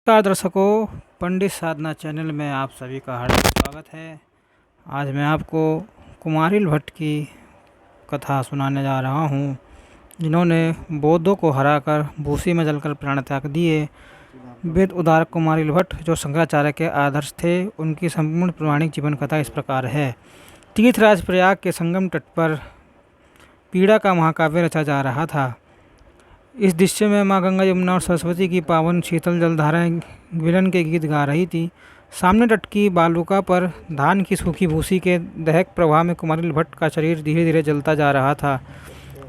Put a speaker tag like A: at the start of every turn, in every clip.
A: नमस्कार दर्शकों, पंडित साधना चैनल में आप सभी का हार्दिक स्वागत है। आज मैं आपको कुमारिल भट्ट की कथा सुनाने जा रहा हूँ, जिन्होंने बौद्धों को हराकर भूसी में जलकर प्राण त्याग दिए। वेद उद्धारक कुमारिल भट्ट जो शंकराचार्य के आदर्श थे, उनकी संपूर्ण पौराणिक जीवन कथा इस प्रकार है। तीर्थराज प्रयाग के संगम तट पर पीड़ा का महाकाव्य रचा जा रहा था। इस दृश्य में माँ गंगा, यमुना और सरस्वती की पावन शीतल जलधाराएं विलन के गीत गा रही थी। सामने तट की बालुका पर धान की सूखी भूसी के दहक प्रवाह में कुमारिल भट्ट का शरीर धीरे धीरे जलता जा रहा था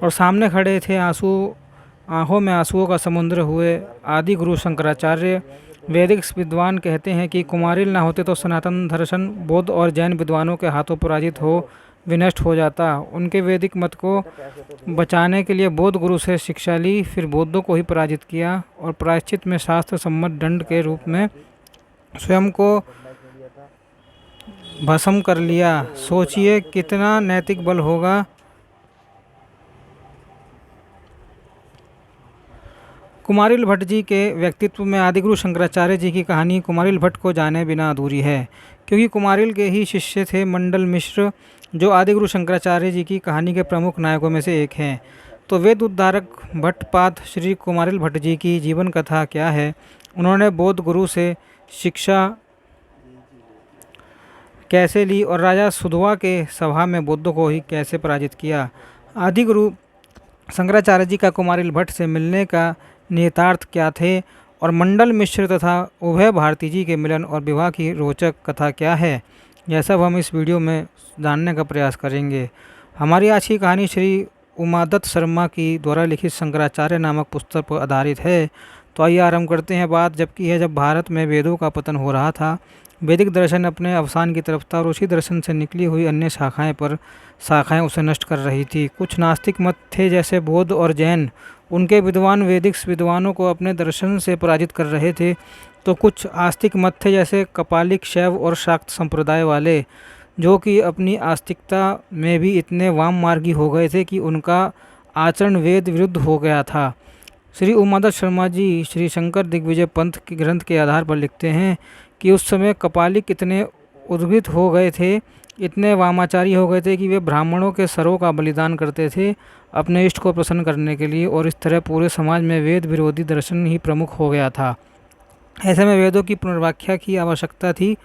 A: और सामने खड़े थे आंखों में आंसुओं का समुद्र हुए आदि गुरु शंकराचार्य। वैदिक विद्वान कहते हैं कि कुमारिल न होते तो सनातन दर्शन बौद्ध और जैन विद्वानों के हाथों पराजित हो विनष्ट हो जाता। उनके वैदिक मत को बचाने के लिए बौद्ध गुरु से शिक्षा ली, फिर बौद्धों को ही पराजित किया और प्रायश्चित में शास्त्र सम्मत दंड के रूप में स्वयं को भस्म कर लिया। सोचिए कितना नैतिक बल होगा। कुमारिल भट्ट जी के व्यक्तित्व में आदिगुरु शंकराचार्य जी की कहानी कुमारिल भट्ट को जाने बिना अधूरी है, क्योंकि कुमारिल के ही शिष्य थे मंडल मिश्र, जो आदिगुरु शंकराचार्य जी की कहानी के प्रमुख नायकों में से एक हैं। तो वेद उद्धारक भट्टपाद श्री कुमारिल भट्ट जी की जीवन कथा क्या है, उन्होंने बौद्ध गुरु से शिक्षा कैसे ली और राजा सुधवा के सभा में बौद्धों को ही कैसे पराजित किया। आदिगुरु शंकराचार्य जी का कुमारिल भट्ट से मिलने का निहितार्थ क्या थे और मंडल मिश्र तथा उभय भारती जी के मिलन और विवाह की रोचक कथा क्या है, यह सब हम इस वीडियो में जानने का प्रयास करेंगे। हमारी आज की कहानी श्री उमादत्त शर्मा की द्वारा लिखित शंकराचार्य नामक पुस्तक पर आधारित है। तो आइए आरंभ करते हैं। बात जबकि है जब भारत में वेदों का पतन हो रहा था, वैदिक दर्शन अपने अवसान की तरफ था और उसी दर्शन से निकली हुई अन्य शाखाएं उसे नष्ट कर रही थी। कुछ नास्तिक मत थे जैसे बौद्ध और जैन, उनके विद्वान वैदिक विद्वानों को अपने दर्शन से पराजित कर रहे थे। तो कुछ आस्तिक मत थे जैसे कपालिक, शैव और शाक्त संप्रदाय वाले, जो कि अपनी आस्तिकता में भी इतने वाममार्गी हो गए थे कि उनका आचरण वेद विरुद्ध हो गया था। श्री उमादत्त शर्मा जी श्री शंकर दिग्विजय पंथ के ग्रंथ के आधार पर लिखते हैं कि उस समय कपालिक इतने उद्ग्रहित हो गए थे, इतने वामाचारी हो गए थे कि वे ब्राह्मणों के सरों का बलिदान करते थे अपने इष्ट को प्रसन्न करने के लिए, और इस तरह पूरे समाज में वेद विरोधी दर्शन ही प्रमुख हो गया था। ऐसे में वेदों की पुनर्व्याख्या की आवश्यकता थी।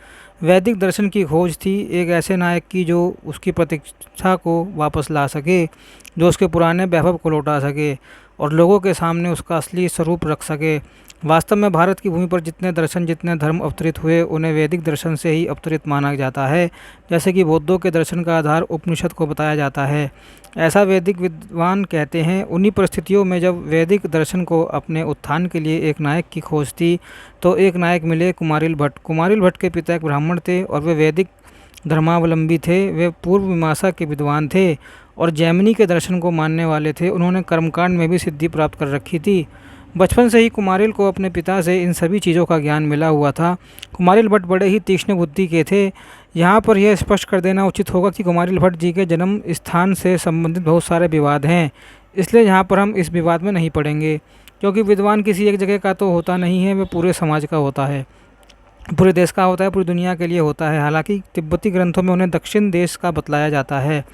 A: वैदिक दर्शन की खोज थी एक ऐसे नायक की जो उसकी प्रतीक्षा को वापस ला सके, जो उसके पुराने वैभव को लौटा सके और लोगों के सामने उसका असली स्वरूप रख सके। वास्तव में भारत की भूमि पर जितने दर्शन, जितने धर्म अवतरित हुए, उन्हें वैदिक दर्शन से ही अवतरित माना जाता है। जैसे कि बौद्धों के दर्शन का आधार उपनिषद को बताया जाता है, ऐसा वैदिक विद्वान कहते हैं। उन्हीं परिस्थितियों में जब वैदिक दर्शन को अपने उत्थान के लिए एक नायक की खोज थी, तो एक नायक मिले, कुमारिल भट्ट। कुमारिल भट्ट के पिता एक ब्राह्मण थे और वे वैदिक धर्मावलंबी थे। वे पूर्व मीमांसा के विद्वान थे और जैमिनी के दर्शन को मानने वाले थे। उन्होंने कर्मकांड में भी सिद्धि प्राप्त कर रखी थी। बचपन से ही कुमारिल को अपने पिता से इन सभी चीज़ों का ज्ञान मिला हुआ था। कुमारिल भट्ट बड़े ही तीक्ष्ण बुद्धि के थे। यहाँ पर यह स्पष्ट कर देना उचित होगा कि कुमारिल भट्ट जी के जन्म स्थान से संबंधित बहुत सारे विवाद हैं, इसलिए यहाँ पर हम इस विवाद में नहीं पड़ेंगे, क्योंकि विद्वान किसी एक जगह का तो होता नहीं है, वह पूरे समाज का होता है, पूरे देश का होता है, पूरी दुनिया के लिए होता है। हालांकि तिब्बती ग्रंथों में उन्हें दक्षिण देश का बतलाया जाता है।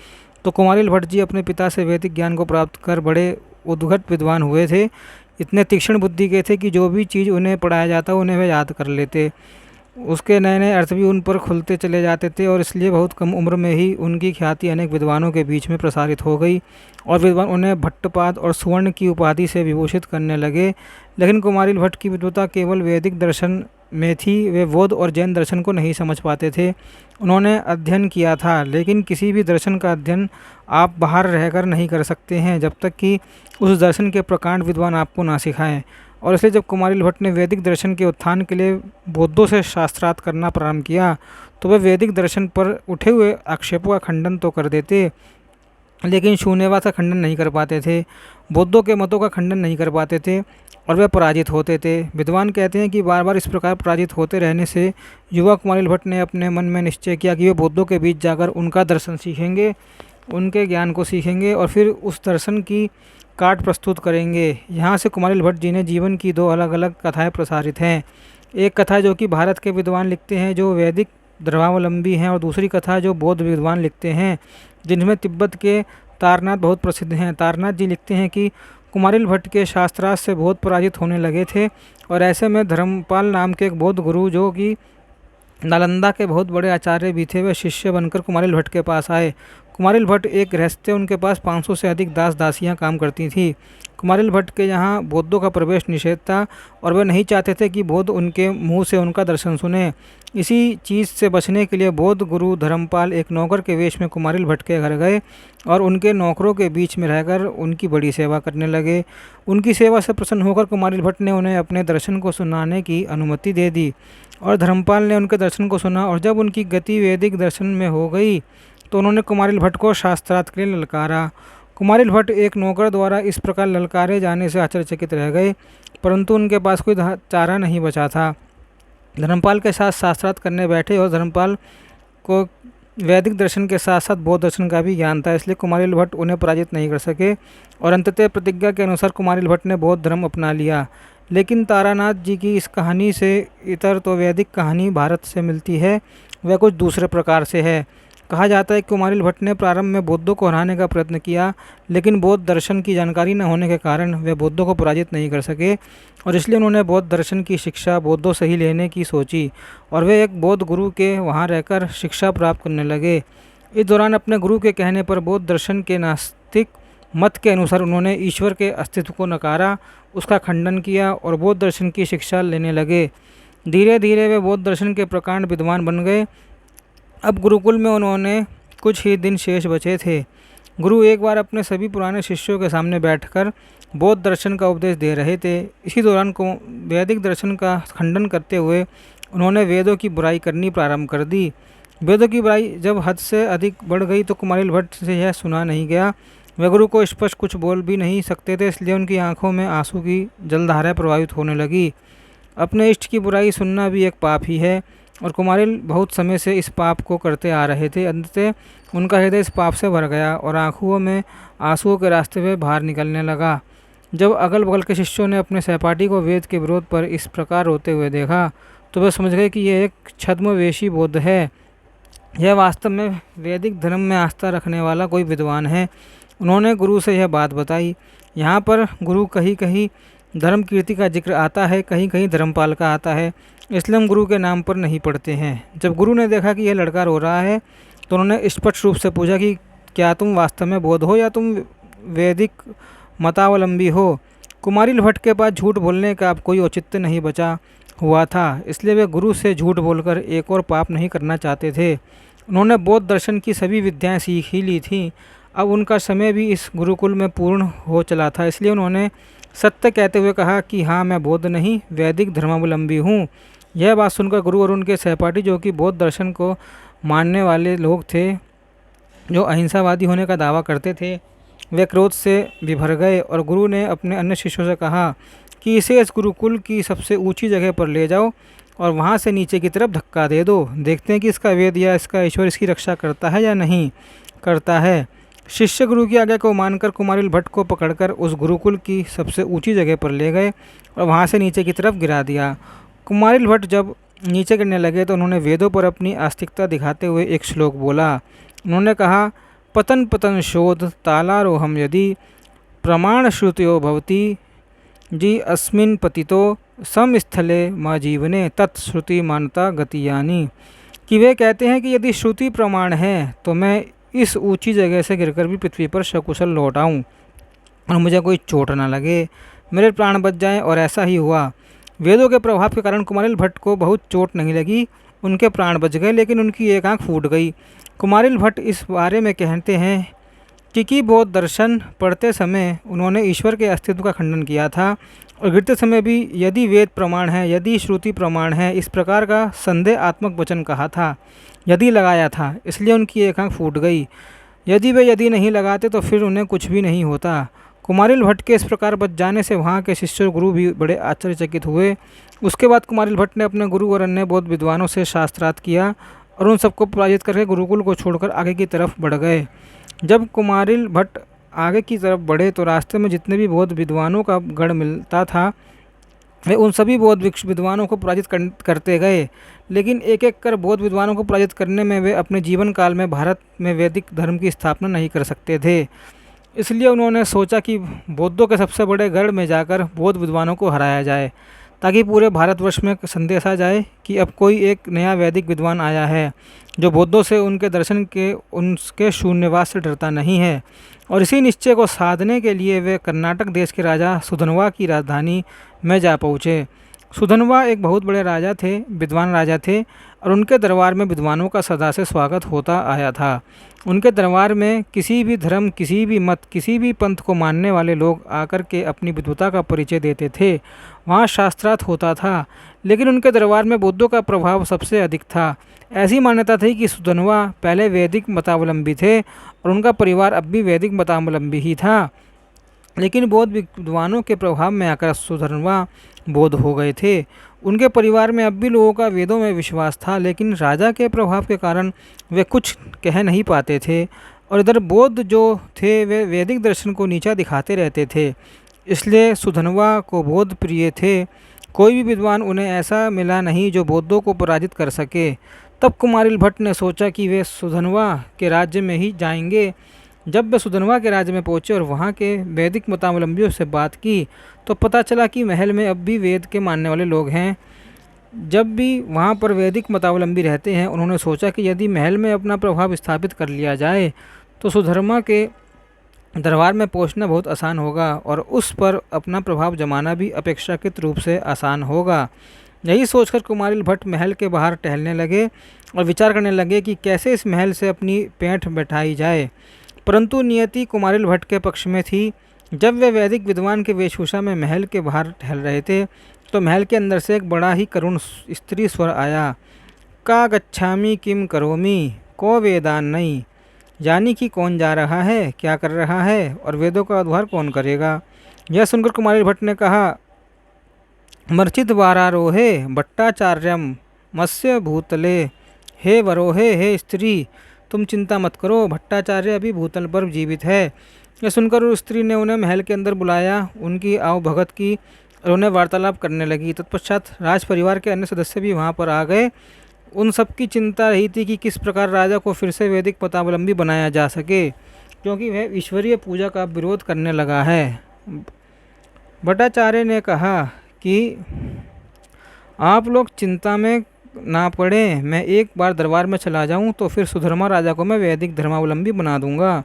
A: तो कुमारिल भट्ट जी अपने पिता से वैदिक ज्ञान को प्राप्त कर बड़े उद्घट विद्वान हुए थे। इतने तीक्ष्ण बुद्धि के थे कि जो भी चीज़ उन्हें पढ़ाया जाता उन्हें वे याद कर लेते। उसके नए नए अर्थ भी उन पर खुलते चले जाते थे और इसलिए बहुत कम उम्र में ही उनकी ख्याति अनेक विद्वानों के बीच में प्रसारित हो गई और विद्वान उन्हें भट्टपाद और सुवर्ण की उपाधि से विभूषित करने लगे। लेकिन कुमारिल भट्ट की विद्वता केवल वैदिक दर्शन में थी। वे बौद्ध और जैन दर्शन को नहीं समझ पाते थे। उन्होंने अध्ययन किया था, लेकिन किसी भी दर्शन का अध्ययन आप बाहर रहकर नहीं कर सकते हैं जब तक कि उस दर्शन के प्रकांड विद्वान आपको ना सिखाएं। और इसलिए जब कुमारिल भट्ट ने वैदिक दर्शन के उत्थान के लिए बौद्धों से शास्त्रार्थ करना प्रारंभ किया, तो वे वैदिक दर्शन पर उठे हुए आक्षेपों का खंडन तो कर देते, लेकिन शून्यवाद का खंडन नहीं कर पाते थे, बौद्धों के मतों का खंडन नहीं कर पाते थे और वे पराजित होते थे। विद्वान कहते हैं कि बार बार इस प्रकार पराजित होते रहने से युवा कुमारिल भट्ट ने अपने मन में निश्चय किया कि वे बौद्धों के बीच जाकर उनका दर्शन सीखेंगे, उनके ज्ञान को सीखेंगे और फिर उस दर्शन की काट प्रस्तुत करेंगे। यहाँ से कुमारिल भट्ट जी ने जीवन की दो अलग अलग कथाएं प्रसारित हैं। एक कथा जो कि भारत के विद्वान लिखते हैं जो वैदिक धर्मावलंबी हैं, और दूसरी कथा जो बौद्ध विद्वान लिखते हैं जिनमें तिब्बत के तारनाथ बहुत प्रसिद्ध हैं। तारनाथ जी लिखते हैं कि कुमारिल भट्ट के शास्त्रार्थ से बहुत पराजित होने लगे थे, और ऐसे में धर्मपाल नाम के एक बौद्ध गुरु जो कि नालंदा के बहुत बड़े आचार्य भी थे, वे शिष्य बनकर कुमारिल भट्ट के पास आए। कुमारिल भट्ट एक गृहस्थ थे, उनके पास 500 से अधिक दास दासियां काम करती थीं। कुमारिल भट्ट के यहाँ बौद्धों का प्रवेश निषेध था, और वे नहीं चाहते थे कि बौद्ध उनके मुंह से उनका दर्शन सुने। इसी चीज़ से बचने के लिए बौद्ध गुरु धर्मपाल एक नौकर के वेश में कुमारिल भट्ट के घर गए और उनके नौकरों के बीच में रहकर उनकी बड़ी सेवा करने लगे। उनकी सेवा से प्रसन्न होकर कुमारिल भट्ट ने उन्हें अपने दर्शन को सुनाने की अनुमति दे दी, और धर्मपाल ने उनके दर्शन को सुना, और जब उनकी गति वैदिक दर्शन में हो गई तो उन्होंने कुमारिल भट्ट को शास्त्रार्थ के लिए ललकारा। कुमारिल भट्ट एक नौकर द्वारा इस प्रकार ललकारे जाने से आश्चर्यचकित रह गए, परंतु उनके पास कोई चारा नहीं बचा था। धर्मपाल के साथ शास्त्रार्थ करने बैठे, और धर्मपाल को वैदिक दर्शन के साथ साथ बौद्ध दर्शन का भी ज्ञान था, इसलिए कुमारिल भट्ट उन्हें पराजित नहीं कर सके, और अंततः प्रतिज्ञा के अनुसार कुमारिल भट्ट ने बौद्ध धर्म अपना लिया। लेकिन तारानाथ जी की इस कहानी से इतर तो वैदिक कहानी भारत से मिलती है, वह कुछ दूसरे प्रकार से है। कहा जाता है कि कुमारिल भट्ट ने प्रारंभ में बौद्धों को हराने का प्रयत्न किया, लेकिन बौद्ध दर्शन की जानकारी न होने के कारण वे बौद्धों को पराजित नहीं कर सके, और इसलिए उन्होंने बौद्ध दर्शन की शिक्षा बौद्धों से ही लेने की सोची, और वे एक बौद्ध गुरु के वहाँ रहकर शिक्षा प्राप्त करने लगे। इस दौरान अपने गुरु के कहने पर बौद्ध दर्शन के नास्तिक मत के अनुसार उन्होंने ईश्वर के अस्तित्व को नकारा, उसका खंडन किया और बौद्ध दर्शन की शिक्षा लेने लगे। धीरे धीरे वे बौद्ध दर्शन के प्रकांड विद्वान बन गए। अब गुरुकुल में उन्होंने कुछ ही दिन शेष बचे थे। गुरु एक बार अपने सभी पुराने शिष्यों के सामने बैठकर बौद्ध दर्शन का उपदेश दे रहे थे। इसी दौरान को वैदिक दर्शन का खंडन करते हुए उन्होंने वेदों की बुराई करनी प्रारंभ कर दी। वेदों की बुराई जब हद से अधिक बढ़ गई तो कुमारिल भट्ट से यह सुना नहीं गया। वे गुरु को स्पष्ट कुछ बोल भी नहीं सकते थे, इसलिए उनकी आंखों में आंसू की जलधाराएं प्रवाहित होने लगी। अपने इष्ट की बुराई सुनना भी एक पाप ही है, और कुमारिल बहुत समय से इस पाप को करते आ रहे थे। अंततः उनका हृदय इस पाप से भर गया और आंखों में आंसुओं के रास्ते में बाहर निकलने लगा। जब अगल बगल के शिष्यों ने अपने सहपाठी को वेद के विरोध पर इस प्रकार रोते हुए देखा तो वे समझ गए कि यह एक छद्मवेशी बौद्ध है, यह वास्तव में वैदिक धर्म में आस्था रखने वाला कोई विद्वान है। उन्होंने गुरु से यह बात बताई। यहाँ पर गुरु कहीं कहीं धर्म कीर्ति का जिक्र आता है, कहीं कहीं धर्मपाल का आता है, इसलिए हम गुरु के नाम पर नहीं पढ़ते हैं। जब गुरु ने देखा कि यह लड़का रो रहा है तो उन्होंने स्पष्ट रूप से पूछा कि क्या तुम वास्तव में बौद्ध हो या तुम वैदिक मतावलंबी हो। कुमारिल भट्ट के पास झूठ बोलने का अब कोई औचित्य नहीं बचा हुआ था, इसलिए वे गुरु से झूठ बोलकर एक और पाप नहीं करना चाहते थे। उन्होंने बौद्ध दर्शन की सभी विद्याएं सीख ही ली थीं। अब उनका समय भी इस गुरुकुल में पूर्ण हो चला था, इसलिए उन्होंने सत्य कहते हुए कहा कि हाँ, मैं बौद्ध नहीं वैदिक धर्मावलंबी हूँ। यह बात सुनकर गुरु और उनके सहपाठी जो कि बौद्ध दर्शन को मानने वाले लोग थे, जो अहिंसावादी होने का दावा करते थे, वे क्रोध से विभर गए और गुरु ने अपने अन्य शिष्यों से कहा कि इसे इस गुरुकुल की सबसे ऊंची जगह पर ले जाओ और वहाँ से नीचे की तरफ धक्का दे दो। देखते हैं कि इसका वेद या इसका ईश्वर इसकी रक्षा करता है या नहीं करता है। शिष्य गुरु की आज्ञा को मानकर कुमारिल भट्ट को पकड़कर उस गुरुकुल की सबसे ऊंची जगह पर ले गए और वहाँ से नीचे की तरफ गिरा दिया। कुमारिल भट्ट जब नीचे गिरने लगे तो उन्होंने वेदों पर अपनी आस्तिकता दिखाते हुए एक श्लोक बोला। उन्होंने कहा, पतन पतन शोध तालारोहम यदि प्रमाण श्रुतियो भवति जी अस्मिन् पतितो समस्थले माँ जीवने तत्श्रुति मानता गतियानी। कि वे कहते हैं कि यदि श्रुति प्रमाण है तो मैं इस ऊंची जगह से गिरकर भी पृथ्वी पर सकुशल लौट आऊँ और मुझे कोई चोट ना लगे, मेरे प्राण बच जाएं। और ऐसा ही हुआ। वेदों के प्रभाव के कारण कुमारिल भट्ट को बहुत चोट नहीं लगी, उनके प्राण बच गए, लेकिन उनकी एक आँख फूट गई। कुमारिल भट्ट इस बारे में कहते हैं कि बौद्ध दर्शन पढ़ते समय उन्होंने ईश्वर के अस्तित्व का खंडन किया था और गिरते समय भी यदि वेद प्रमाण है, यदि श्रुति प्रमाण है, इस प्रकार का संदेहात्मक वचन कहा था, यदि लगाया था, इसलिए उनकी एक आँख फूट गई। यदि नहीं लगाते तो फिर उन्हें कुछ भी नहीं होता। कुमारिल भट्ट के इस प्रकार बच जाने से वहाँ के शिष्य और गुरु भी बड़े आश्चर्यचकित हुए। उसके बाद कुमारिल भट्ट ने अपने गुरु और अन्य बौद्ध विद्वानों से शास्त्रार्थ किया और उन सबको पराजित करके गुरुकुल को छोड़कर आगे की तरफ बढ़ गए। जब कुमारिल भट्ट आगे की तरफ बढ़े तो रास्ते में जितने भी बौद्ध विद्वानों का गढ़ मिलता था वे उन सभी बौद्ध विद्वानों को पराजित करते गए, लेकिन एक एक कर बौद्ध विद्वानों को पराजित करने में वे अपने जीवन काल में भारत में वैदिक धर्म की स्थापना नहीं कर सकते थे। इसलिए उन्होंने सोचा कि बौद्धों के सबसे बड़े गढ़ में जाकर बौद्ध विद्वानों को हराया जाए, ताकि पूरे भारतवर्ष में संदेश आ जाए कि अब कोई एक नया वैदिक विद्वान आया है जो बौद्धों से, उनके दर्शन के, उनके शून्यवास से डरता नहीं है। और इसी निश्चय को साधने के लिए वे कर्नाटक देश के राजा सुधनवा की राजधानी में जा पहुँचे। सुधनवा एक बहुत बड़े राजा थे, विद्वान राजा थे, और उनके दरबार में विद्वानों का सदा से स्वागत होता आया था। उनके दरबार में किसी भी धर्म, किसी भी मत, किसी भी पंथ को मानने वाले लोग आकर के अपनी विद्वता का परिचय देते थे। वहाँ शास्त्रार्थ होता था, लेकिन उनके दरबार में बौद्धों का प्रभाव सबसे अधिक था। ऐसी मान्यता थी कि सुधनवा पहले वैदिक मतावलंबी थे और उनका परिवार अब भी वैदिक मतावलंबी ही था, लेकिन बौद्ध विद्वानों के प्रभाव में आकर सुधनवा बौद्ध हो गए थे। उनके परिवार में अब भी लोगों का वेदों में विश्वास था, लेकिन राजा के प्रभाव के कारण वे कुछ कह नहीं पाते थे, और इधर बौद्ध जो थे वे वैदिक दर्शन को नीचा दिखाते रहते थे। इसलिए सुधनवा को बौद्ध प्रिय थे। कोई भी विद्वान उन्हें ऐसा मिला नहीं जो बौद्धों को पराजित कर सके। तब कुमारिल भट्ट ने सोचा कि वे सुधनवा के राज्य में ही जाएंगे। जब वे सुधनवा के राज्य में पहुंचे और वहां के वैदिक मतावलंबियों से बात की, तो पता चला कि महल में अब भी वेद के मानने वाले लोग हैं। जब भी वहां पर वैदिक मतावलंबी रहते हैं, उन्होंने सोचा कि यदि महल में अपना प्रभाव स्थापित कर लिया जाए तो सुधर्मा के दरबार में पहुंचना बहुत आसान होगा और उस पर अपना प्रभाव जमाना भी अपेक्षाकृत रूप से आसान होगा। यही सोचकर कुमारिल भट्ट महल के बाहर टहलने लगे और विचार करने लगे कि कैसे इस महल से अपनी पैठ बैठाई जाए। परंतु नियति कुमारिल भट्ट के पक्ष में थी। जब वे वैदिक विद्वान के वेशभूषा में महल के बाहर टहल रहे थे, तो महल के अंदर से एक बड़ा ही करुण स्त्री स्वर आया। का गच्छामि किम करोमि को वेदान नहीं, यानी कि कौन जा रहा है, क्या कर रहा है, और वेदों का उद्धार कौन करेगा। यह सुनकर कुमारिल भट्ट ने कहा, मर्चित वारारोहे भट्टाचार्यम मत्स्य भूतले, हे वरोहे, हे स्त्री तुम चिंता मत करो, भट्टाचार्य अभी भूतल पर जीवित है। यह सुनकर उस स्त्री ने उन्हें महल के अंदर बुलाया, उनकी आव भगत की और उन्हें वार्तालाप करने लगी। तत्पश्चात राज परिवार के अन्य सदस्य भी वहां पर आ गए। उन सबकी चिंता रही थी कि किस प्रकार राजा को फिर से वैदिक मतावलंबी बनाया जा सके, क्योंकि वह ईश्वरीय पूजा का विरोध करने लगा है। भट्टाचार्य ने कहा कि आप लोग चिंता में ना पड़े, मैं एक बार दरबार में चला जाऊं तो फिर सुधर्मा राजा को मैं वैदिक धर्मावलंबी बना दूंगा,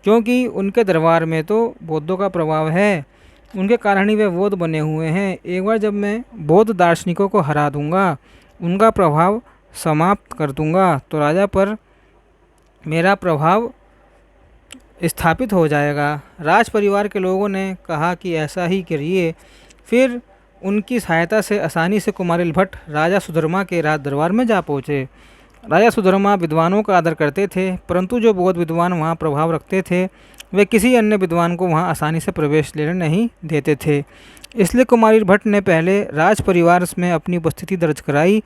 A: क्योंकि उनके दरबार में तो बौद्धों का प्रभाव है, उनके कारण ही वे बौद्ध बने हुए हैं। एक बार जब मैं बौद्ध दार्शनिकों को हरा दूंगा, उनका प्रभाव समाप्त कर दूंगा, तो राजा पर मेरा प्रभाव स्थापित हो जाएगा। राज परिवार के लोगों ने कहा कि ऐसा ही करिए। फिर उनकी सहायता से आसानी से कुमारिल भट्ट राजा सुधर्मा के राज दरबार में जा पहुँचे। राजा सुधर्मा विद्वानों का आदर करते थे, परंतु जो बौद्ध विद्वान वहाँ प्रभाव रखते थे वे किसी अन्य विद्वान को वहाँ आसानी से प्रवेश लेने नहीं देते थे। इसलिए कुमारिल भट्ट ने पहले राज परिवार में अपनी उपस्थिति दर्ज कराई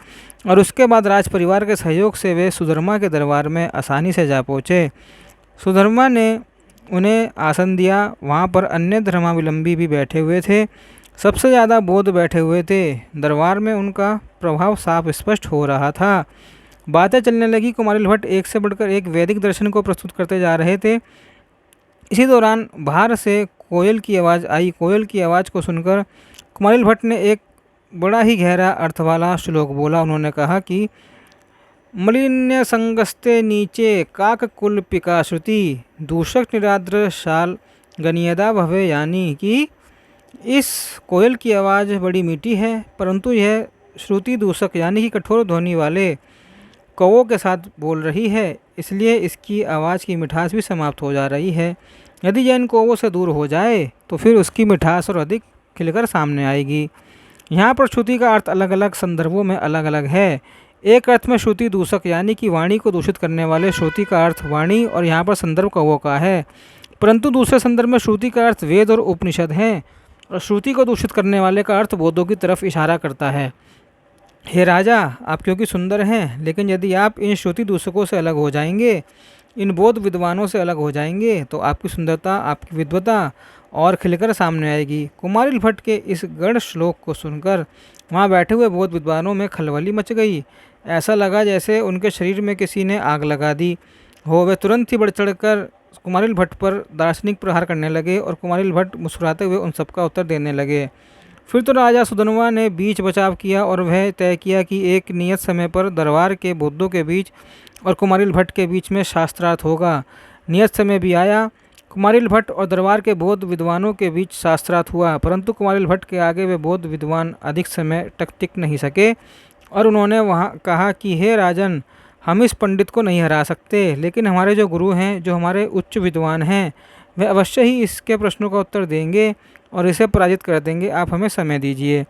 A: और उसके बाद राज परिवार के सहयोग से वे सुधर्मा के दरबार में आसानी से जा पहुँचे। सुधर्मा ने उन्हें आसन दिया। वहाँ पर अन्य धर्मावलंबी भी बैठे हुए थे, सबसे ज़्यादा बौद्ध बैठे हुए थे। दरबार में उनका प्रभाव साफ स्पष्ट हो रहा था। बातें चलने लगी। कुमारिल भट्ट एक से बढ़कर एक वैदिक दर्शन को प्रस्तुत करते जा रहे थे। इसी दौरान बाहर से कोयल की आवाज़ आई। कोयल की आवाज़ को सुनकर कुमारिल भट्ट ने एक बड़ा ही गहरा अर्थ वाला श्लोक बोला। उन्होंने कहा कि मलिन्य संगस्ते नीचे काक कुलपिका श्रुति दूषक निराद्र शाल गनियदा भवे, यानी कि इस कोयल की आवाज़ बड़ी मीठी है, परंतु यह श्रुति दूषक यानी कि कठोर ध्वनि वाले कौवों के साथ बोल रही है, इसलिए इसकी आवाज़ की मिठास भी समाप्त हो जा रही है। यदि यह इन कौवों से दूर हो जाए तो फिर उसकी मिठास और अधिक खिलकर सामने आएगी। यहाँ पर श्रुति का अर्थ अलग अलग संदर्भों में अलग अलग है। एक अर्थ में श्रुति दूषक यानी कि वाणी को दूषित करने वाले श्रुति का अर्थ वाणी और यहाँ पर संदर्भ कौवों का है, परंतु दूसरे संदर्भ में श्रुति का अर्थ वेद और उपनिषद है और श्रुति को दूषित करने वाले का अर्थ बौद्धों की तरफ इशारा करता है। हे राजा, आप क्योंकि सुंदर हैं, लेकिन यदि आप इन श्रुति दूषकों से अलग हो जाएंगे, इन बौद्ध विद्वानों से अलग हो जाएंगे, तो आपकी सुंदरता, आपकी विद्वता और खिलकर सामने आएगी। कुमारिल भट्ट के इस गढ़ श्लोक को सुनकर वहाँ बैठे हुए बौद्ध विद्वानों में खलबली मच गई। ऐसा लगा जैसे उनके शरीर में किसी ने आग लगा दी हो। वे तुरंत ही बढ़ चढ़कर कुमारिल भट्ट पर दार्शनिक प्रहार करने लगे और कुमारिल भट्ट मुस्कुराते हुए उन सबका उत्तर देने लगे। फिर तो राजा सुधनवा ने बीच बचाव किया और वह तय किया कि एक नियत समय पर दरबार के बौद्धों के बीच और कुमारिल भट्ट के बीच में शास्त्रार्थ होगा। नियत समय भी आया। कुमारिल भट्ट और दरबार के बौद्ध विद्वानों के बीच शास्त्रार्थ हुआ, परंतु कुमारिल भट्ट के आगे वे बौद्ध विद्वान अधिक समय तक टिक नहीं सके और उन्होंने वहाँ कहा कि हे राजन, हम इस पंडित को नहीं हरा सकते, लेकिन हमारे जो गुरु हैं, जो हमारे उच्च विद्वान हैं, वे अवश्य ही इसके प्रश्नों का उत्तर देंगे और इसे पराजित कर देंगे। आप हमें समय दीजिए।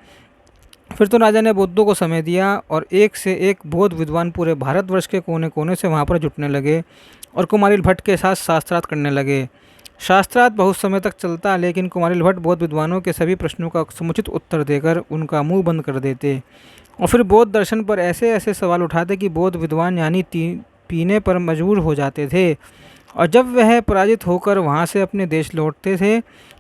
A: फिर तो राजा ने बौद्धों को समय दिया और एक से एक बौद्ध विद्वान पूरे भारतवर्ष के कोने कोने से वहाँ पर जुटने लगे और कुमारिल भट्ट के साथ शास्त्रार्थ करने लगे। शास्त्रार्थ बहुत समय तक चलता, लेकिन कुमारिल भट्ट बौद्ध विद्वानों के सभी प्रश्नों का समुचित उत्तर देकर उनका मुंह बंद कर देते और फिर बौद्ध दर्शन पर ऐसे ऐसे सवाल उठाते कि बौद्ध विद्वान यानी पीने पर मजबूर हो जाते थे। और जब वह पराजित होकर वहाँ से अपने देश लौटते थे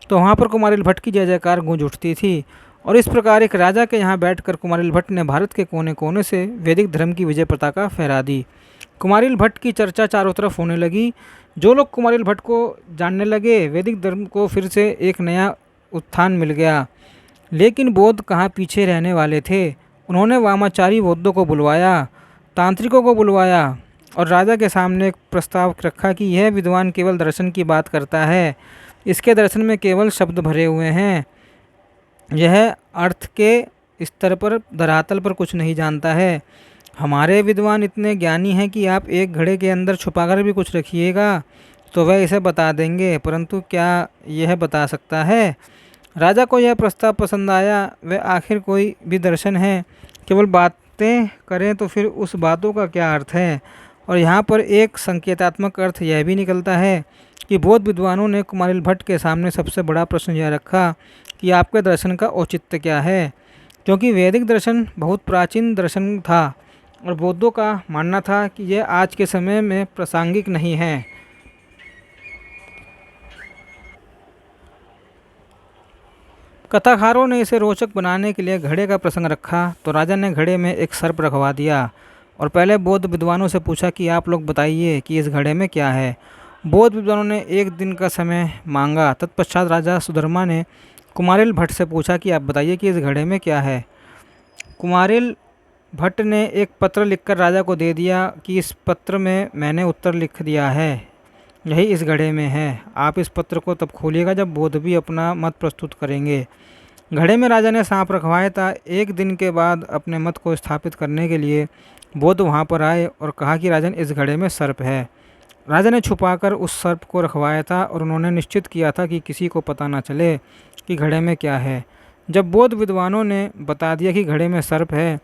A: तो वहाँ पर कुमारिल भट्ट की जय जयकार गूंज उठती थी। और इस प्रकार एक राजा के यहाँ बैठकर कुमारिल भट्ट ने भारत के कोने कोने से वैदिक धर्म की विजय पताका फहरा दी। कुमारिल भट्ट की चर्चा चारों तरफ होने लगी। जो लोग कुमारिल भट्ट को जानने लगे, वैदिक धर्म को फिर से एक नया उत्थान मिल गया। लेकिन बौद्ध कहाँ पीछे रहने वाले थे। उन्होंने वामाचारी बौद्धों को बुलवाया, तांत्रिकों को बुलवाया और राजा के सामने एक प्रस्ताव रखा कि यह विद्वान केवल दर्शन की बात करता है, इसके दर्शन में केवल शब्द भरे हुए हैं, यह अर्थ के स्तर पर धरातल पर कुछ नहीं जानता है। हमारे विद्वान इतने ज्ञानी हैं कि आप एक घड़े के अंदर छुपाकर भी कुछ रखिएगा तो वह इसे बता देंगे, परंतु क्या यह बता सकता है। राजा को यह प्रस्ताव पसंद आया। वह आखिर कोई भी दर्शन है, केवल बातें करें तो फिर उस बातों का क्या अर्थ है। और यहाँ पर एक संकेतात्मक अर्थ यह भी निकलता है कि बौद्ध विद्वानों ने कुमारिल भट्ट के सामने सबसे बड़ा प्रश्न यह रखा कि आपके दर्शन का औचित्य क्या है, क्योंकि वैदिक दर्शन बहुत प्राचीन दर्शन था और बौद्धों का मानना था कि यह आज के समय में प्रासंगिक नहीं है। कथाकारों ने इसे रोचक बनाने के लिए घड़े का प्रसंग रखा तो राजा ने घड़े में एक सर्प रखवा दिया और पहले बौद्ध विद्वानों से पूछा कि आप लोग बताइए कि इस घड़े में क्या है। बौद्ध विद्वानों ने एक दिन का समय मांगा। तत्पश्चात राजा सुधर्मा ने कुमारिल भट्ट से पूछा कि आप बताइए कि इस घड़े में क्या है। कुमारिल भट्ट ने एक पत्र लिखकर राजा को दे दिया कि इस पत्र में मैंने उत्तर लिख दिया है, यही इस घड़े में है। आप इस पत्र को तब खोलिएगा जब बौद्ध भी अपना मत प्रस्तुत करेंगे। घड़े में राजा ने सांप रखवाया था। एक दिन के बाद अपने मत को स्थापित करने के लिए बौद्ध वहाँ पर आए और कहा कि राजन, इस घड़े में सर्प है। राजा ने छुपाकर उस सर्प को रखवाया था और उन्होंने निश्चित किया था कि किसी को पता न चले कि घड़े में क्या है। जब बौद्ध विद्वानों ने बता दिया कि घड़े में सर्प है,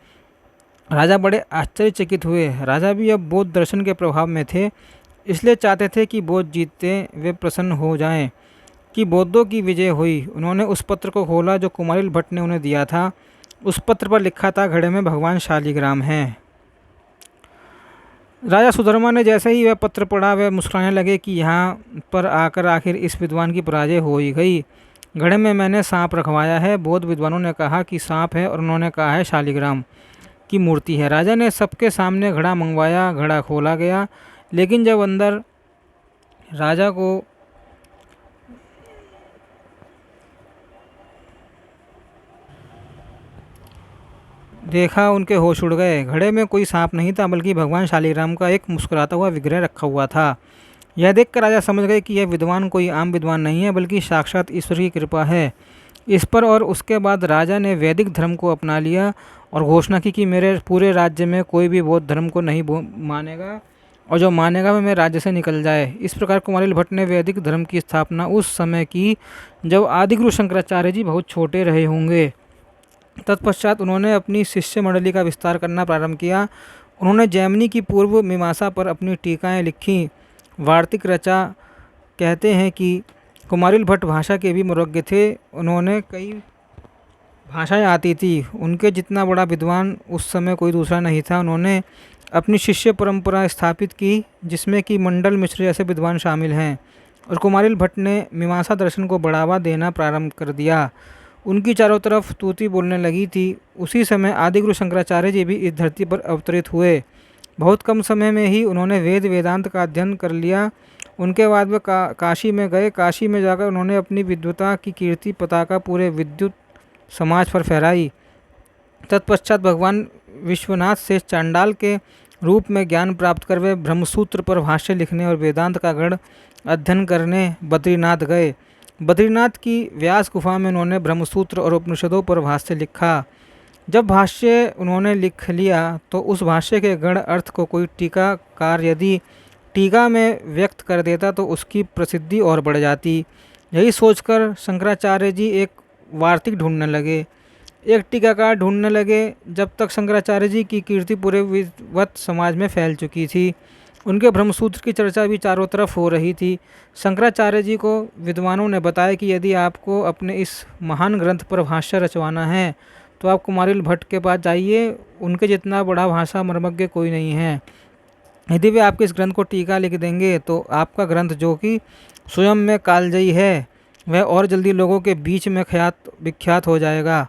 A: राजा बड़े आश्चर्यचकित हुए। राजा भी अब बौद्ध दर्शन के प्रभाव में थे, इसलिए चाहते थे कि बौद्ध जीतते वे प्रसन्न हो जाएं कि बौद्धों की विजय हुई। उन्होंने उस पत्र को खोला जो कुमारिल भट्ट ने उन्हें दिया था। उस पत्र पर लिखा था, घड़े में भगवान शालिग्राम हैं। राजा सुधर्मा ने जैसे ही वह पत्र पढ़ा, वे मुस्कुराने लगे कि यहाँ पर आकर आखिर इस विद्वान की पराजय हो ही गई। घड़े में मैंने सांप रखवाया है। बौद्ध विद्वानों ने कहा कि सांप है और उन्होंने कहा है शालिग्राम की मूर्ति है। राजा ने सबके सामने घड़ा मंगवाया। घड़ा खोला गया, लेकिन जब अंदर राजा को देखा, उनके होश उड़ गए। घड़े में कोई सांप नहीं था, बल्कि भगवान शालिग्राम का एक मुस्कुराता हुआ विग्रह रखा हुआ था। यह देखकर राजा समझ गए कि यह विद्वान कोई आम विद्वान नहीं है, बल्कि साक्षात ईश्वर की कृपा है इस पर। और उसके बाद राजा ने वैदिक धर्म को अपना लिया और घोषणा की कि मेरे पूरे राज्य में कोई भी बौद्ध धर्म को नहीं मानेगा और जो मानेगा वह मेरे राज्य से निकल जाए। इस प्रकार कुमारिल भट्ट ने वैदिक धर्म की स्थापना उस समय की जब आदिगुरु शंकराचार्य जी बहुत छोटे रहे होंगे। तत्पश्चात उन्होंने अपनी शिष्य मंडली का विस्तार करना प्रारंभ किया। उन्होंने जैमिनी की पूर्व मीमांसा पर अपनी टीकाएँ लिखीं, वार्तिक रचा। कहते हैं कि कुमारिल भट्ट भाषा के भी मुरग्गे थे। उन्होंने कई भाषाएं आती थी। उनके जितना बड़ा विद्वान उस समय कोई दूसरा नहीं था। उन्होंने अपनी शिष्य परंपरा स्थापित की, जिसमें कि मंडल मिश्र जैसे विद्वान शामिल हैं। और कुमारिल भट्ट ने मीमांसा दर्शन को बढ़ावा देना प्रारंभ कर दिया। उनकी चारों तरफ स्तुति बोलने लगी थी। उसी समय आदिगुरु शंकराचार्य जी भी इस धरती पर अवतरित हुए। बहुत कम समय में ही उन्होंने वेद वेदांत का अध्ययन कर लिया। उनके बाद वे काशी में गए। काशी में जाकर उन्होंने अपनी विद्वता की कीर्ति पताका पूरे विद्युत समाज पर फहराई। तत्पश्चात भगवान विश्वनाथ से चांडाल के रूप में ज्ञान प्राप्त कर वे ब्रह्मसूत्र पर भाष्य लिखने और वेदांत का गढ़ अध्ययन करने बद्रीनाथ गए। बद्रीनाथ की व्यास गुफा में उन्होंने ब्रह्मसूत्र और उपनिषदों पर भाष्य लिखा। जब भाष्य उन्होंने लिख लिया तो उस भाष्य के गढ़ अर्थ को कोई टीकाकार यदि टीका में व्यक्त कर देता तो उसकी प्रसिद्धि और बढ़ जाती। यही सोचकर शंकराचार्य जी एक वार्तिक ढूंढने लगे, एक टीकाकार ढूंढने लगे। जब तक शंकराचार्य जी की कीर्ति पूरे विद्वत समाज में फैल चुकी थी, उनके ब्रह्मसूत्र की चर्चा भी चारों तरफ हो रही थी। शंकराचार्य जी को विद्वानों ने बताया कि यदि आपको अपने इस महान ग्रंथ पर भाष्य रचवाना है तो आप कुमारिल भट्ट के पास जाइए। उनके जितना बड़ा भाषा मर्मज्ञ कोई नहीं है। यदि वे आपके इस ग्रंथ को टीका लिख देंगे तो आपका ग्रंथ, जो कि स्वयं में कालजयी है, वह और जल्दी लोगों के बीच में विख्यात हो जाएगा।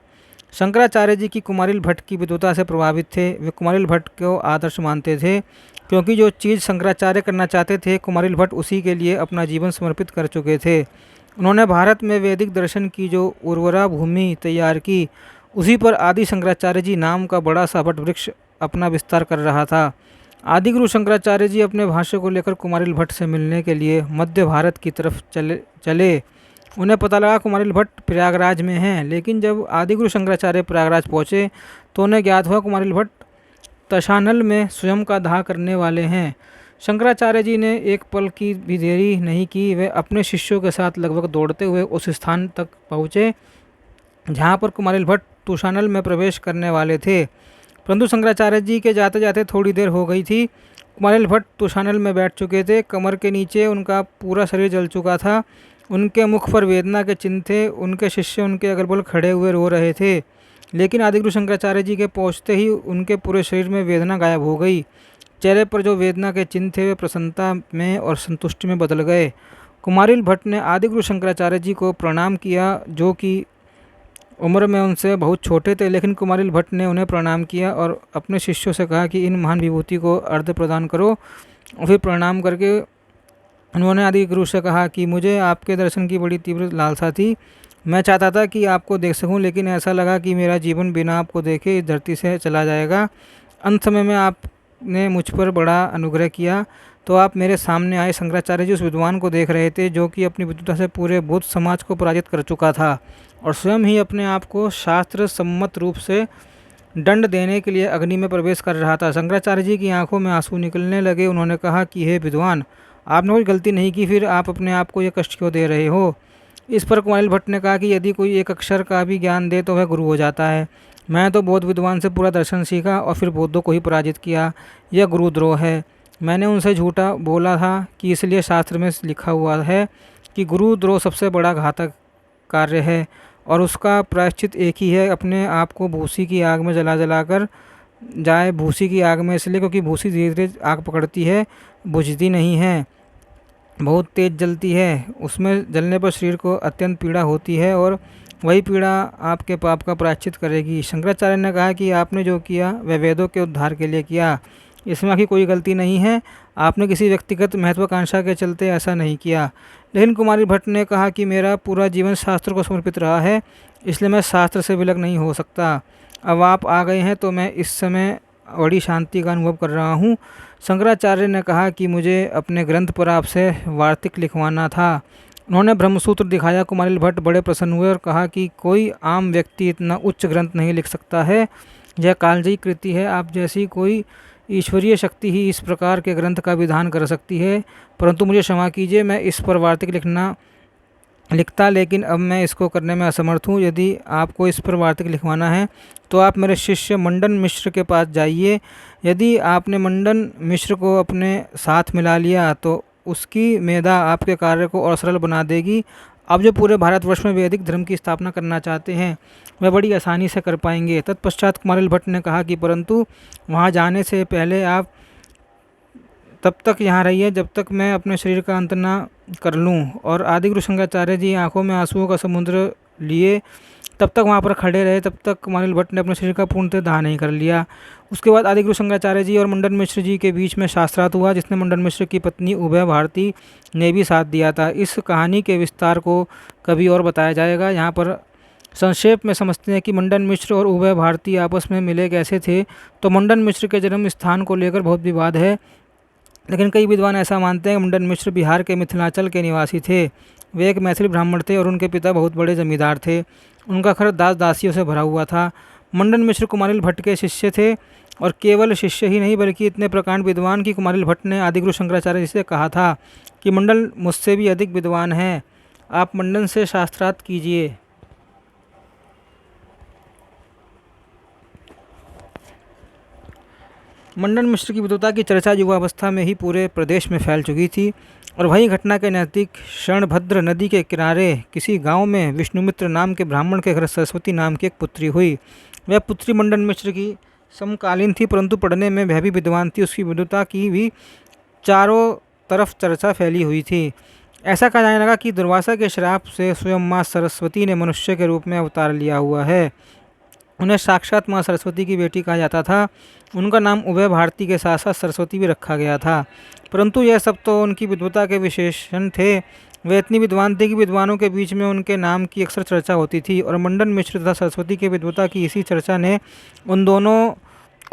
A: शंकराचार्य जी की कुमारिल भट्ट की विद्वता से प्रभावित थे। वे कुमारिल भट्ट को आदर्श मानते थे, क्योंकि जो चीज़ शंकराचार्य करना चाहते थे कुमारिल भट्ट उसी के लिए अपना जीवन समर्पित कर चुके थे। उन्होंने भारत में वैदिक दर्शन की जो उर्वरा भूमि तैयार की, उसी पर आदि शंकराचार्य जी नाम का बड़ा सा वट वृक्ष अपना विस्तार कर रहा था। आदिगुरु शंकराचार्य जी अपने भाष्य को लेकर कुमारिल भट्ट से मिलने के लिए मध्य भारत की तरफ चले। उन्हें पता लगा कुमारिल भट्ट प्रयागराज में हैं, लेकिन जब आदिगुरु शंकराचार्य प्रयागराज पहुँचे तो उन्हें ज्ञात हुआ कुमारिल भट्ट तशानल में स्वयं का दाह करने वाले हैं। शंकराचार्य जी ने एक पल की भी देरी नहीं की। वे अपने शिष्यों के साथ लगभग दौड़ते हुए उस स्थान तक पहुँचे जहाँ पर कुमारिल भट्ट तुशानल में प्रवेश करने वाले थे, परंतु शंकराचार्य जी के जाते जाते थोड़ी देर हो गई थी। कुमारिल भट्ट तुशानल में बैठ चुके थे। कमर के नीचे उनका पूरा शरीर जल चुका था। उनके मुख पर वेदना के चिन्ह थे। उनके शिष्य उनके अगल बगल खड़े हुए रो रहे थे, लेकिन आदिगुरु शंकराचार्य जी के पहुँचते ही उनके पूरे शरीर में वेदना गायब हो गई। चेहरे पर जो वेदना के चिन्ह थे वे प्रसन्नता में और संतुष्टि में बदल गए। कुमारिल भट्ट ने आदिगुरु शंकराचार्य जी को प्रणाम किया, जो कि उम्र में उनसे बहुत छोटे थे, लेकिन कुमारिल भट्ट ने उन्हें प्रणाम किया और अपने शिष्यों से कहा कि इन महान विभूति को अर्घ्य प्रदान करो। और फिर प्रणाम करके उन्होंने आदि गुरु से कहा कि मुझे आपके दर्शन की बड़ी तीव्र लालसा थी। मैं चाहता था कि आपको देख सकूं, लेकिन ऐसा लगा कि मेरा जीवन बिना आपको देखे इस धरती से चला जाएगा। अंत समय में आपने मुझ पर बड़ा अनुग्रह किया तो आप मेरे सामने आए। शंकराचार्य जी उस विद्वान को देख रहे थे जो कि अपनी विद्वता से पूरे बौद्ध समाज को पराजित कर चुका था और स्वयं ही अपने आप को शास्त्र सम्मत रूप से दंड देने के लिए अग्नि में प्रवेश कर रहा था। शंकराचार्य जी की आंखों में आंसू निकलने लगे। उन्होंने कहा कि हे विद्वान, आपने कोई गलती नहीं की, फिर आप अपने आप को ये कष्ट क्यों दे रहे हो। इस पर कुमारिल भट्ट ने कहा कि यदि कोई एक अक्षर का भी ज्ञान दे तो वह गुरु हो जाता है। मैं तो बौद्ध विद्वान से पूरा दर्शन सीखा और फिर बौद्धों को ही पराजित किया। यह गुरुद्रोह है। मैंने उनसे झूठा बोला था कि इसलिए शास्त्र में लिखा हुआ है कि गुरुद्रोह सबसे बड़ा घातक कार्य है और उसका प्रायश्चित एक ही है, अपने आप को भूसी की आग में जलाकर जाए। भूसी की आग में इसलिए क्योंकि भूसी धीरे धीरे आग पकड़ती है, बुझती नहीं है, बहुत तेज़ जलती है। उसमें जलने पर शरीर को अत्यंत पीड़ा होती है और वही पीड़ा आपके पाप का प्रायश्चित करेगी। शंकराचार्य ने कहा कि आपने जो किया वह वेदों के उद्धार के लिए किया, इसमें आपकी कोई गलती नहीं है। आपने किसी व्यक्तिगत महत्वाकांक्षा के चलते ऐसा नहीं किया। लेकिन कुमारिल भट्ट ने कहा कि मेरा पूरा जीवन शास्त्र को समर्पित रहा है, इसलिए मैं शास्त्र से विलग नहीं हो सकता। अब आप आ गए हैं तो मैं इस समय बड़ी शांति का अनुभव कर रहा हूँ। शंकराचार्य ने कहा कि मुझे अपने ग्रंथ पर आपसे वार्तिक लिखवाना था। उन्होंने ब्रह्मसूत्र दिखाया। कुमारिल भट्ट बड़े प्रसन्न हुए और कहा कि कोई आम व्यक्ति इतना उच्च ग्रंथ नहीं लिख सकता है, यह कालजयी कृति है। आप जैसी कोई ईश्वरीय शक्ति ही इस प्रकार के ग्रंथ का विधान कर सकती है, परंतु मुझे क्षमा कीजिए, मैं इस पर वार्तिक लिखता, लेकिन अब मैं इसको करने में असमर्थ हूँ। यदि आपको इस पर वार्तिक लिखवाना है तो आप मेरे शिष्य मंडन मिश्र के पास जाइए। यदि आपने मंडन मिश्र को अपने साथ मिला लिया तो उसकी मेधा आपके कार्य को और सरल बना देगी। आप जो पूरे भारतवर्ष में वैदिक धर्म की स्थापना करना चाहते हैं वह बड़ी आसानी से कर पाएंगे। तत्पश्चात कुमारिल भट्ट ने कहा कि परंतु वहाँ जाने से पहले आप तब तक यहाँ रहिए जब तक मैं अपने शरीर का अंत न कर लूं। और आदिगुरु शंकराचार्य जी आंखों में आंसुओं का समुद्र लिए तब तक वहाँ पर खड़े रहे, तब तक कुमारिल भट्ट ने अपने शरीर का पूर्णतः दाह नहीं कर लिया। उसके बाद आदिगुरु शंकराचार्य जी और मंडन मिश्र जी के बीच में शास्त्रार्थ हुआ, जिसमें मंडन मिश्र की पत्नी उभय भारती ने भी साथ दिया था। इस कहानी के विस्तार को कभी और बताया जाएगा। यहाँ पर संक्षेप में समझते हैं कि मंडन मिश्र और उभय भारती आपस में मिले कैसे थे। तो मंडन मिश्र के जन्म स्थान को लेकर बहुत विवाद है, लेकिन कई विद्वान ऐसा मानते हैं कि मंडन मिश्र बिहार के मिथिलांचल के निवासी थे। वे एक मैथिल ब्राह्मण थे और उनके पिता बहुत बड़े जमींदार थे। उनका घर दास दासियों से भरा हुआ था। मंडन मिश्र कुमारिल भट्ट के शिष्य थे, और केवल शिष्य ही नहीं बल्कि इतने प्रकांड विद्वान कि कुमारिल भट्ट ने आदिगुरु शंकराचार्य जी से कहा था कि मंडन मुझसे भी अधिक विद्वान हैं, आप मंडन से शास्त्रार्थ कीजिए। मंडन मिश्र की विद्वता की चर्चा युवावस्था में ही पूरे प्रदेश में फैल चुकी थी, और वही घटना के नज़दीक शरणभद्र नदी के किनारे किसी गांव में विष्णुमित्र नाम के ब्राह्मण के घर सरस्वती नाम की एक पुत्री हुई। वह पुत्री मंडन मिश्र की समकालीन थी, परंतु पढ़ने में वह भी विद्वान थी। उसकी विद्वता की भी चारों तरफ चर्चा फैली हुई थी। ऐसा कहा जाने लगा कि दुर्वासा के श्राप से स्वयं माँ सरस्वती ने मनुष्य के रूप में अवतार लिया हुआ है। उन्हें साक्षात माँ सरस्वती की बेटी कहा जाता था। उनका नाम उभय भारती के साथ साथ सरस्वती भी रखा गया था। परंतु यह सब तो उनकी विद्वता के विशेषण थे। वे इतनी विद्वान थे कि विद्वानों के बीच में उनके नाम की अक्सर चर्चा होती थी, और मंडन मिश्र तथा सरस्वती के विद्वता की इसी चर्चा ने उन दोनों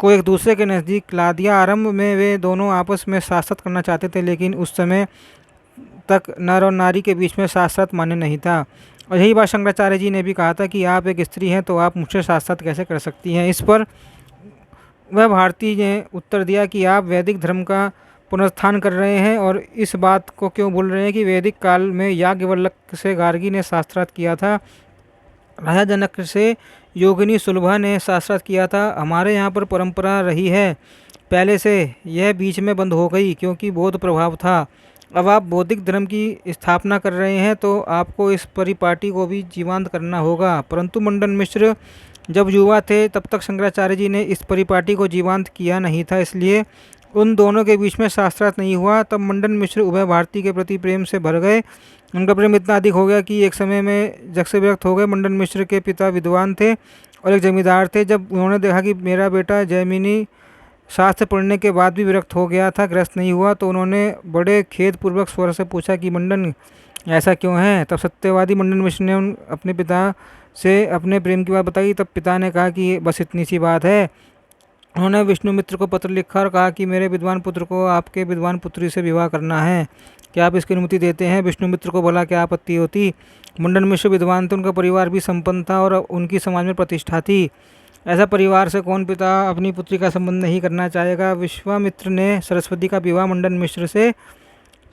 A: को एक दूसरे के नज़दीक ला दिया। आरंभ में वे दोनों आपस में शास्त्रार्थ करना चाहते थे, लेकिन उस समय तक नर और नारी के बीच में शास्त्रार्थ मान्य नहीं था। और यही बात शंकराचार्य जी ने भी कहा था कि आप एक स्त्री हैं तो आप मुझसे शास्त्रार्थ कैसे कर सकती हैं। इस पर वह भारती ने उत्तर दिया कि आप वैदिक धर्म का पुनरुत्थान कर रहे हैं, और इस बात को क्यों भूल रहे हैं कि वैदिक काल में याज्ञवल्क्य से गार्गी ने शास्त्रार्थ किया था, राजा जनक से योगिनी सुलभा ने शास्त्रार्थ किया था। हमारे यहाँ पर परंपरा रही है पहले से, यह बीच में बंद हो गई क्योंकि बौद्ध प्रभाव था। अब आप बौद्धिक धर्म की स्थापना कर रहे हैं तो आपको इस परिपाटी को भी जीवंत करना होगा। परंतु मंडन मिश्र जब युवा थे तब तक शंकराचार्य जी ने इस परिपाटी को जीवंत किया नहीं था, इसलिए उन दोनों के बीच में शास्त्रार्थ नहीं हुआ। तब मंडन मिश्र उभय भारती के प्रति प्रेम से भर गए। उनका प्रेम इतना अधिक हो गया कि एक समय में जग से विरक्त हो गए। मंडन मिश्र के पिता विद्वान थे और एक जमींदार थे। जब उन्होंने देखा कि मेरा बेटा जैमिनी शास्त्र पढ़ने के बाद भी विरक्त हो गया था, ग्रस्त नहीं हुआ, तो उन्होंने बड़े खेदपूर्वक स्वर से पूछा कि मंडन ऐसा क्यों है। तब सत्यवादी मंडन मिश्र ने अपने पिता से अपने प्रेम की बात बताई। तब पिता ने कहा कि बस इतनी सी बात है। उन्होंने विष्णुमित्र को पत्र लिखा और कहा कि मेरे विद्वान पुत्र को आपके विद्वान पुत्री से विवाह करना है, क्या आप इसकी अनुमति देते हैं। विष्णुमित्र को भला क्या आपत्ति होती। मंडन मिश्र विद्वान थे, उनका परिवार भी संपन्न था और उनकी समाज में प्रतिष्ठा थी। ऐसा परिवार से कौन पिता अपनी पुत्री का संबंध नहीं करना चाहेगा। विश्वामित्र ने सरस्वती का विवाह मंडन मिश्र से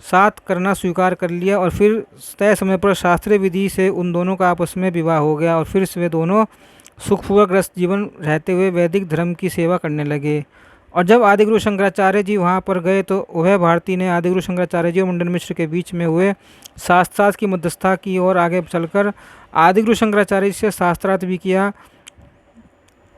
A: साथ करना स्वीकार कर लिया, और फिर तय समय पर शास्त्रीय विधि से उन दोनों का आपस में विवाह हो गया, और फिर वे दोनों सुखपूर्वक ग्रस्त जीवन रहते हुए वैदिक धर्म की सेवा करने लगे। और जब आदिगुरु शंकराचार्य जी वहाँ पर गए तो उभय भारती ने आदिगुरु शंकराचार्य जी और मंडन मिश्र के बीच में हुए शास्त्रार्थ की मध्यस्थता की और आगे चलकर आदिगुरु शंकराचार्य जी से शास्त्रार्थ भी किया।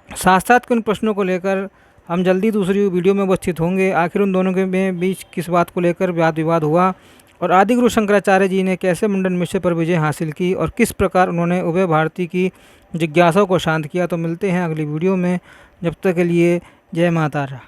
A: शास्त्रार्थ के उन प्रश्नों को लेकर हम जल्दी दूसरी वीडियो में उपस्थित होंगे। आखिर उन दोनों के बीच किस बात को लेकर वाद विवाद हुआ, और आदिगुरु शंकराचार्य जी ने कैसे मंडन मिश्र पर विजय हासिल की, और किस प्रकार उन्होंने उभय भारती की जिज्ञासाओं को शांत किया। तो मिलते हैं अगली वीडियो में। जब तक के लिए जय माता रा।